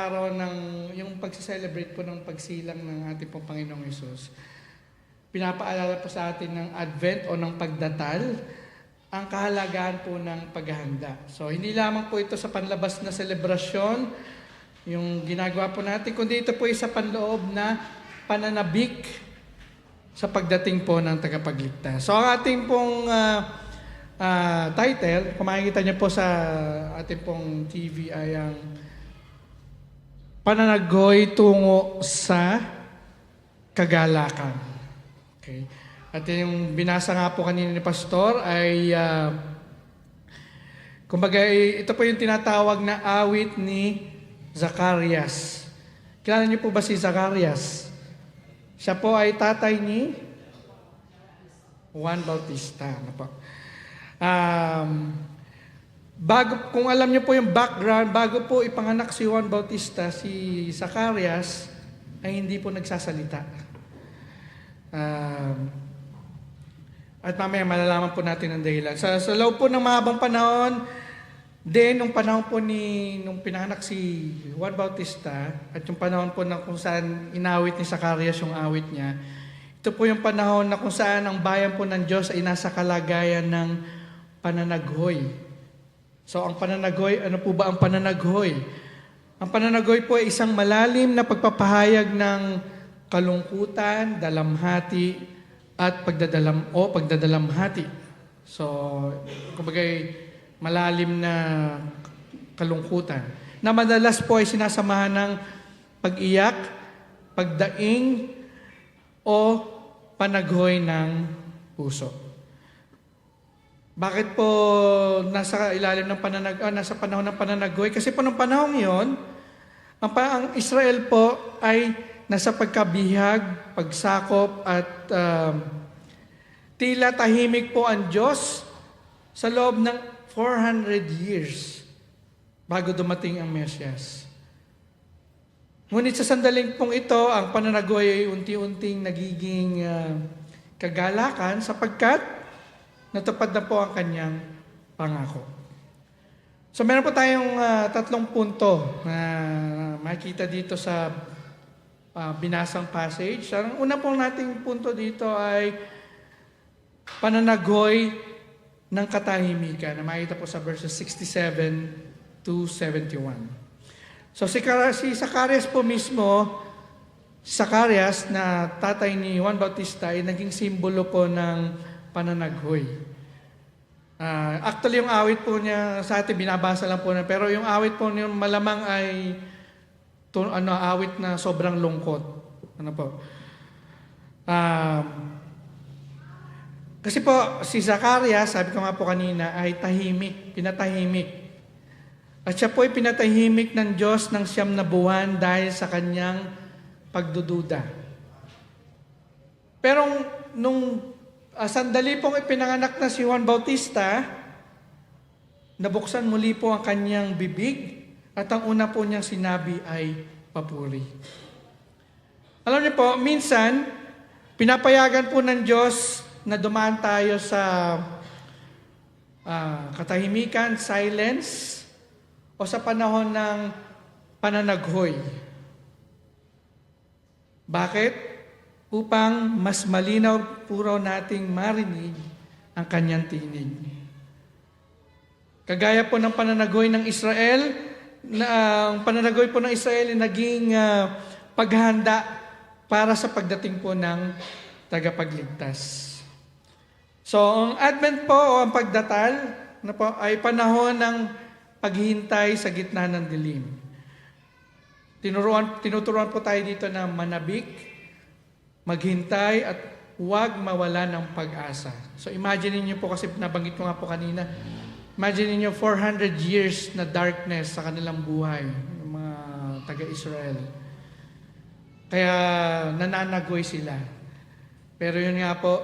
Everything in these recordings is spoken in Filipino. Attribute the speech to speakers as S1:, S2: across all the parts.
S1: araw ng yung pagse-celebrate po ng pagsilang ng ating pong Panginoong Hesus, pinapaalala po sa atin ng Advent o ng pagdatal ang kahalagahan po ng paghahanda. So, hindi lamang po ito sa panlabas na selebrasyon, yung ginagawa po natin, kundi ito po isa panloob na pananabik sa pagdating po ng tagapagligtas. So, ang ating pong title, kung makikita niyo po sa ating pong TV, ay ang Pananagoy tungo sa Kagalakan. Okay. At yung binasa nga po kanina ni Pastor ay, kumbaga, ito po yung tinatawag na awit ni Zacarias. Kilala niyo po ba si Zacarias? Siya po ay tatay ni Juan Bautista. Ano po? Kung alam niyo po yung background, bago po ipanganak si Juan Bautista, si Zacarias ay hindi po nagsasalita. At mamaya malalaman po natin ang dahilan. Sa loob po ng mahabang panahon, nung panahon po nung pinanganak si Juan Bautista, at yung panahon po na kung saan inawit ni Zacarias yung awit niya, ito po yung panahon na kung saan ang bayan po ng Diyos ay nasa kalagayan ng pananaghoy. So, ang pananaghoy, ano po ba ang pananaghoy? Ang pananaghoy po ay isang malalim na pagpapahayag ng kalungkutan, dalamhati, at pagdadalamhati. So, kumbaga, malalim na kalungkutan. Na madalas po ay sinasamahan ng pag-iyak, pagdaing, o panaghoy ng puso. Bakit po nasa ilalim ng nasa panahon ng pananaghoy? Kasi po nung panahon yon, ang Israel po ay nasa pagkabihag, pagsakop, at tila tahimik po ang Diyos sa loob ng 400 years bago dumating ang Mesyas. Ngunit sa sandaling pong ito, ang pananaghoy ay unti-unting nagiging kagalakan sapagkat natupad na po ang kanyang pangako. So meron po tayong tatlong punto na makikita dito sa binasang passage. Ang una po nating punto dito ay pananaghoy ng katahimikan na makikita po sa verses 67 to 71. So si Zacarias po mismo, Zacarias na tatay ni Juan Bautista, ay naging simbolo po ng pananaghoy. Actually, yung awit po niya sa atin, binabasa lang po na, pero yung awit po niya malamang ay awit na sobrang lungkot. Ano po? Kasi po, si Zacarias, sabi ko nga po kanina, ay pinatahimik. At siya po ay pinatahimik ng Diyos ng 9 na buwan dahil sa kanyang pagdududa. Pero nung sandali pong ipinanganak na si Juan Bautista, nabuksan muli po ang kanyang bibig at ang una po niyang sinabi ay papuri. Alam niyo po, minsan, pinapayagan po ng Diyos na dumaan tayo sa katahimikan, silence, o sa panahon ng pananaghoy. Bakit? Upang mas malinaw po raw nating marinig ang kanyang tinig. Kagaya po ng pananaghoy ng Israel, ang pananaghoy po ng Israel ay naging paghahanda para sa pagdating po ng tagapagligtas. So, ang Advent po o ang pagdatal ay panahon ng paghihintay sa gitna ng dilim. Tinuturuan po tayo dito na manabik, maghintay, at huwag mawala ng pag-asa. So imagine niyo po, kasi nabanggit ko nga po kanina, imagine niyo 400 years na darkness sa kanilang buhay, ng mga taga-Israel. Kaya nananagoy sila. Pero yun nga po,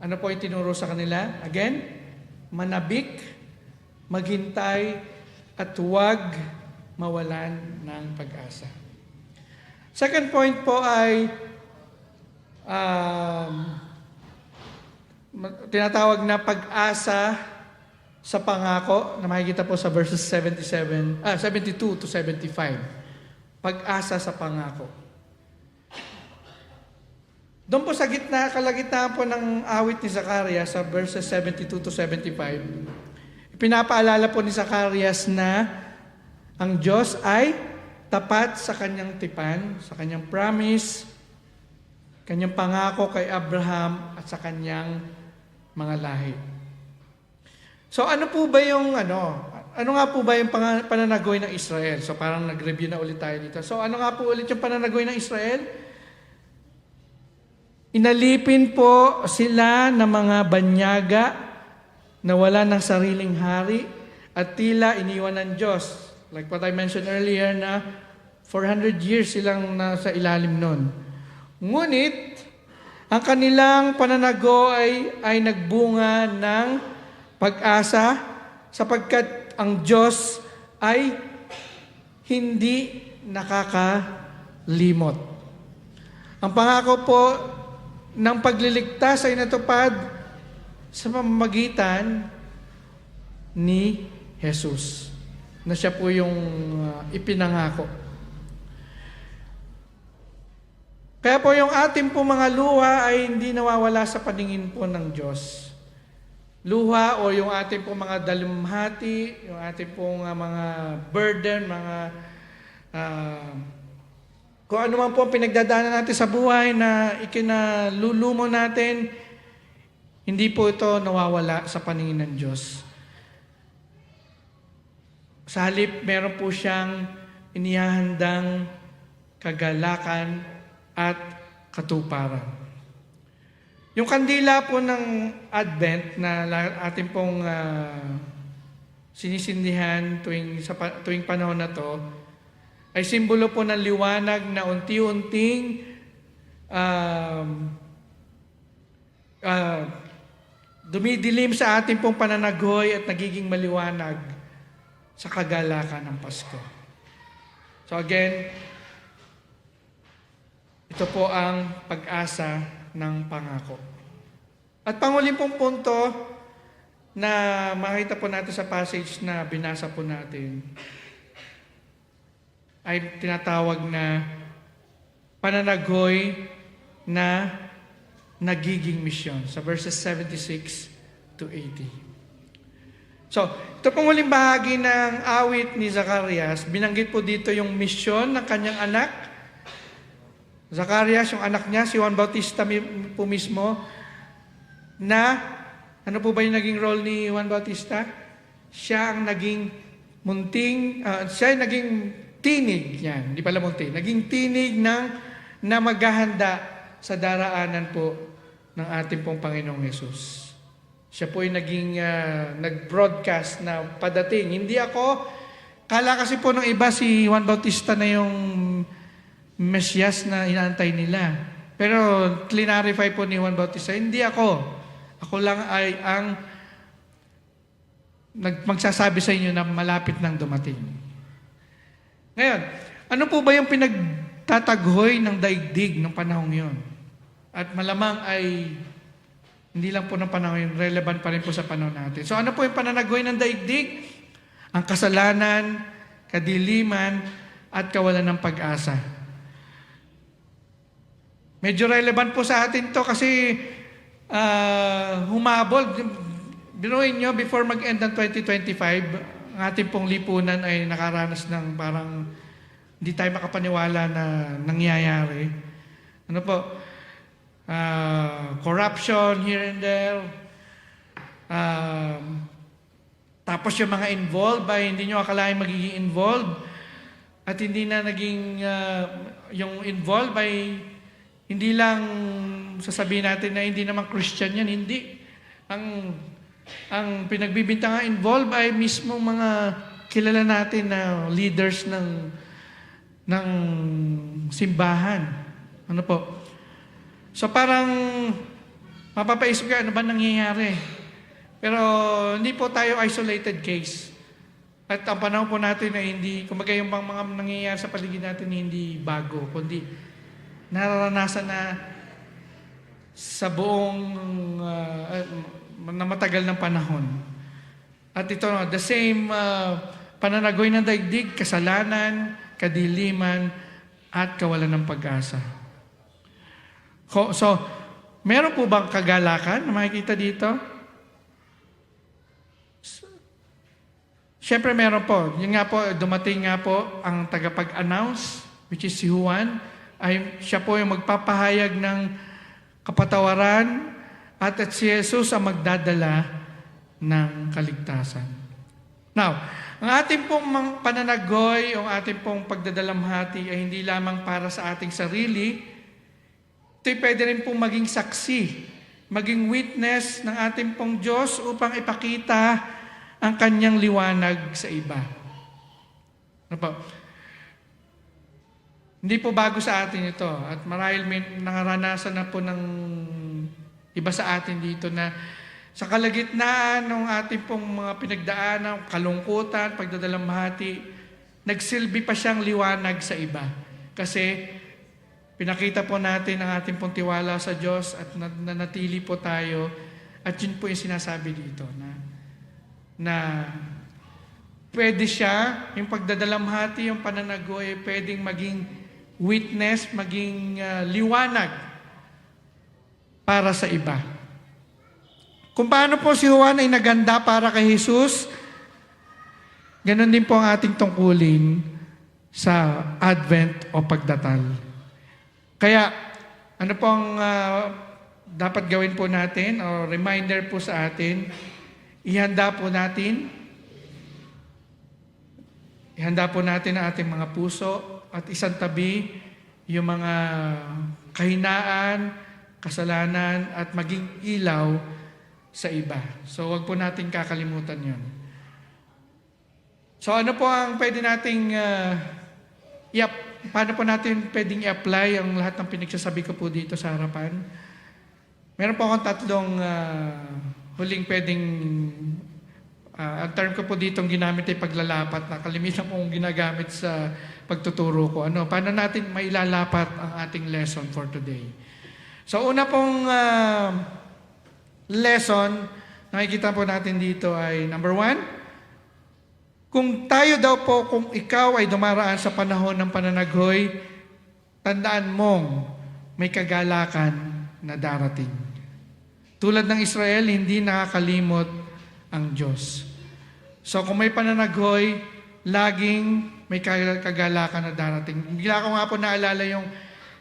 S1: ano po yung tinuro sa kanila? Again, manabik, maghintay, at huwag mawalan ng pag-asa. Second point po ay tinatawag na pag-asa sa pangako na makikita po sa verses 72 to 75. Pag-asa sa pangako. Doon po sa kalagitnaan po ng awit ni Zacarias sa verses 72 to 75, pinapaalala po ni Zacarias na ang Diyos ay tapat sa kanyang tipan, sa kanyang promise, kanyang pangako kay Abraham at sa kanyang mga lahi. So ano nga po ba yung pananagoy ng Israel? So parang nag-review na ulit tayo dito. So ano nga po ulit yung pananagoy ng Israel? Inalipin po sila ng mga banyaga na wala ng sariling hari at tila iniwan ng Diyos. Like what I mentioned earlier na 400 years silang nasa ilalim nun. Ngunit, ang kanilang pananago ay nagbunga ng pag-asa sapagkat ang Diyos ay hindi nakakalimot. Ang pangako po ng pagliligtas ay natupad sa pamamagitan ni Jesus, na siya po yung ipinangako. Kaya po yung ating po mga luha ay hindi nawawala sa paningin po ng Diyos. Luha o yung ating po mga dalughati, yung ating po mga burden, mga kung ano man po ang pinagdadaanan natin sa buhay na ikinalulumo natin, hindi po ito nawawala sa paningin ng Diyos. Sa halip, meron po siyang inihahandang kagalakan at katuparan. Yung kandila po ng Advent na ating pong sinisindihan tuwing panahon na to, ay simbolo po ng liwanag na unti-unting dumidilim sa ating pong pananagoy at nagiging maliwanag sa kagalakan ng Pasko. So again, ito po ang pag-asa ng pangako. At panguling pong punto na makita po natin sa passage na binasa po natin ay tinatawag na pananagoy na nagiging misyon sa verses 76 to 80. So, ito pong huling bahagi ng awit ni Zacarias, binanggit po dito yung misyon ng kanyang anak. Zacarias, yung anak niya, si Juan Bautista po mismo, na, ano po ba yung naging role ni Juan Bautista? Siya ang naging siya ang naging tinig, yan, hindi pala munting, naging tinig na maghahanda sa daraanan po ng ating pong Panginoong Yesus. Siya po yung naging nag-broadcast na padating. Hindi ako, kala kasi po ng iba si Juan Bautista na yung Mesias na inaantay nila. Pero clarify po ni Juan Bautista, hindi ako. Ako lang ay ang magsasabi sa inyo na malapit nang dumating. Ngayon, ano po ba yung pinagtataghoy ng daigdig ng panahong yon? At malamang ay hindi lang po ng panahon yun, relevant pa rin po sa panahon natin. So ano po yung pananagoy ng daigdig? Ang kasalanan, kadiliman, at kawalan ng pag-asa. Medyo relevant po sa atin to kasi humabol. Binuhin nyo, before mag-end ng 2025, ang ating pong lipunan ay nakaranas ng parang hindi tayo makapaniwala na nangyayari. Ano po? Corruption here and there. Tapos yung mga involved ay hindi nyo akalain magiging involved. At hindi na naging, yung involved ay hindi lang sasabihin natin na hindi naman Christian yan. Hindi. Ang pinagbibintangan involved ay mismo mga kilala natin na leaders ng simbahan. Ano po? So parang mapapaisip ka, ano ba nangyayari? Pero hindi po tayo isolated case. At ang panahon po natin ay hindi, kumbaga yung mga nangyayari sa paligid natin hindi bago, kundi nararanasan na sa buong na matagal ng panahon. At ito, the same pananagoy ng daigdig, kasalanan, kadiliman, at kawalan ng pag-asa. So, meron po bang kagalakan na makikita dito? Siyempre meron po. Yun nga po, dumating nga po ang tagapag-announce, which is si Juan, ay siya po yung magpapahayag ng kapatawaran at si Jesus ang magdadala ng kaligtasan. Now, ang ating pong pananagoy, ang ating pong pagdadalamhati ay hindi lamang para sa ating sarili, ito'y pwede rin pong maging saksi, maging witness ng ating pong Diyos upang ipakita ang kanyang liwanag sa iba. Ano po? Hindi po bago sa atin ito. At marahil may nangaranasan na po ng iba sa atin dito na sa kalagitnaan ng ating pong mga pinagdaanan, kalungkutan, pagdadalamhati, nagsilbi pa siyang liwanag sa iba. Kasi pinakita po natin ang ating pong tiwala sa Diyos at nanatili po tayo. At yun po yung sinasabi dito na pwede siya, yung pagdadalamhati, yung pananagoy, pwedeng maging witness, maging liwanag para sa iba. Kung paano po si Juan ay naganda para kay Jesus, ganon din po ang ating tungkulin sa Advent o pagdatal. Kaya, ano pong dapat gawin po natin o reminder po sa atin, ihanda po natin ang ating mga puso at isang tabi yung mga kahinaan, kasalanan at maging ilaw sa iba. So wag po natin kakalimutan yun. So ano po ang pwede nating paano po natin pwedeng i-apply ang lahat ng pinagsasabi ko po dito sa harapan? Meron po akong tatlong huling pwedeng, ang term ko po dito ginamit ay paglalapat na kalimitan pong ginagamit sa pagtuturo ko. Paano natin mailalapat ang ating lesson for today? So una pong lesson, nakikita po natin dito ay number 1, kung ikaw ay dumaraan sa panahon ng pananagoy, tandaan mong may kagalakan na darating. Tulad ng Israel, hindi nakakalimot ang Diyos. So kung may pananagoy, laging may kagalakan na darating. Bigla ko nga po naalala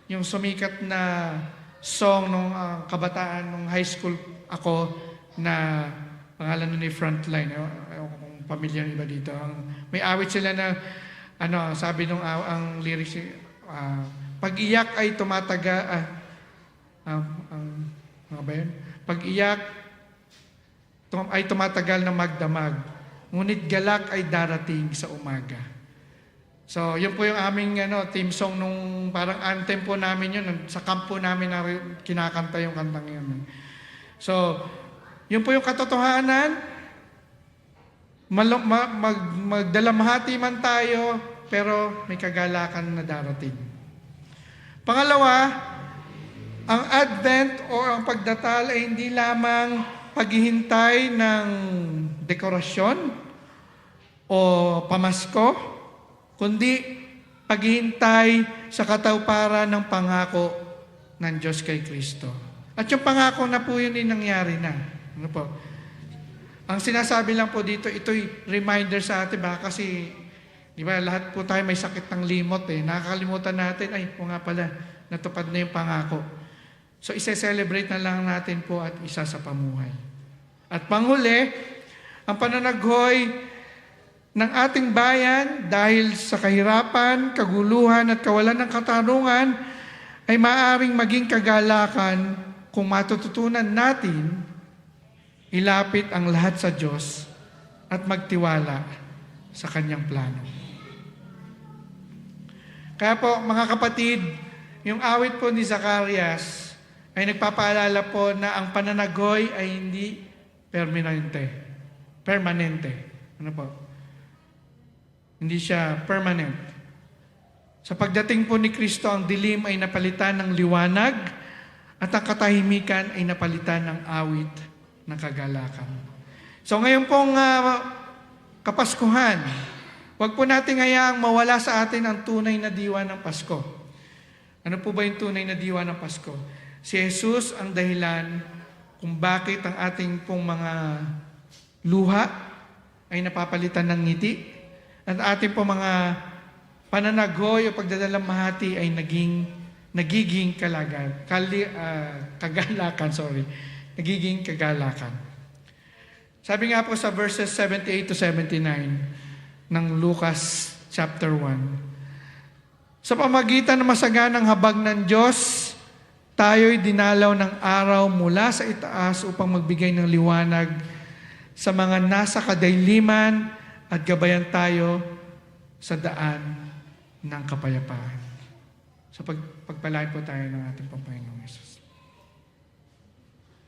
S1: yung sumikat na song nung kabataan, nung high school ako, na pangalan nun ni Frontline. Kung pamilyar iba dito. May awit sila na, sabi nung ang lyrics, pag-iyak ay tumataga, mga ba yun? Pag-iyak ay tumatagal na magdamag, ngunit galak ay darating sa umaga. So, yun po yung aming team song nung parang anthem po namin yun. Sa camp po namin na kinakanta yung kantang yun. So, yun po yung katotohanan. Magdalamhati man tayo, pero may kagalakan na darating. Pangalawa, ang Advent o ang pagdatal ay hindi lamang paghihintay ng dekorasyon o pamasko, kundi paghihintay sa katauparan ng pangako ng Diyos kay Kristo. At yung pangako na po yun ay nangyari na. Ano po? Ang sinasabi lang po dito, ito'y reminder sa atin ba? Kasi, di ba, lahat po tayo may sakit ng limot eh. Nakakalimutan natin, po nga pala, natupad na yung pangako. So, isa-celebrate na lang natin po at isa sa pamuhay. At panghuli, ang pananagoy ng ating bayan dahil sa kahirapan, kaguluhan at kawalan ng katarungan ay maaaring maging kagalakan kung matututunan natin ilapit ang lahat sa Diyos at magtiwala sa Kanyang plano. Kaya po, mga kapatid, yung awit po ni Zacarias ay nagpapaalala po na ang pananagoy ay hindi permanente. Ano po? Hindi siya permanent. Sa pagdating po ni Kristo, ang dilim ay napalitan ng liwanag at ang katahimikan ay napalitan ng awit ng kagalakan. So ngayon pong Kapaskuhan, huwag po natin hayaang mawala sa atin ang tunay na diwa ng Pasko. Ano po ba yung tunay na diwa ng Pasko? Si Jesus ang dahilan kung bakit ang ating pong mga luha ay napapalitan ng ngiti at ating pong mga pananagoy o pagdadalamhati ay nagiging nagiging kagalakan. Sabi nga po sa verses 78 to 79 ng Lucas chapter 1, sa pamagitan ng masaganang habag ng Diyos, tayo'y dinalaw ng araw mula sa itaas upang magbigay ng liwanag sa mga nasa kadailiman at gabayan tayo sa daan ng kapayapaan. So pagpalain po tayo ng ating Panginoong Hesus.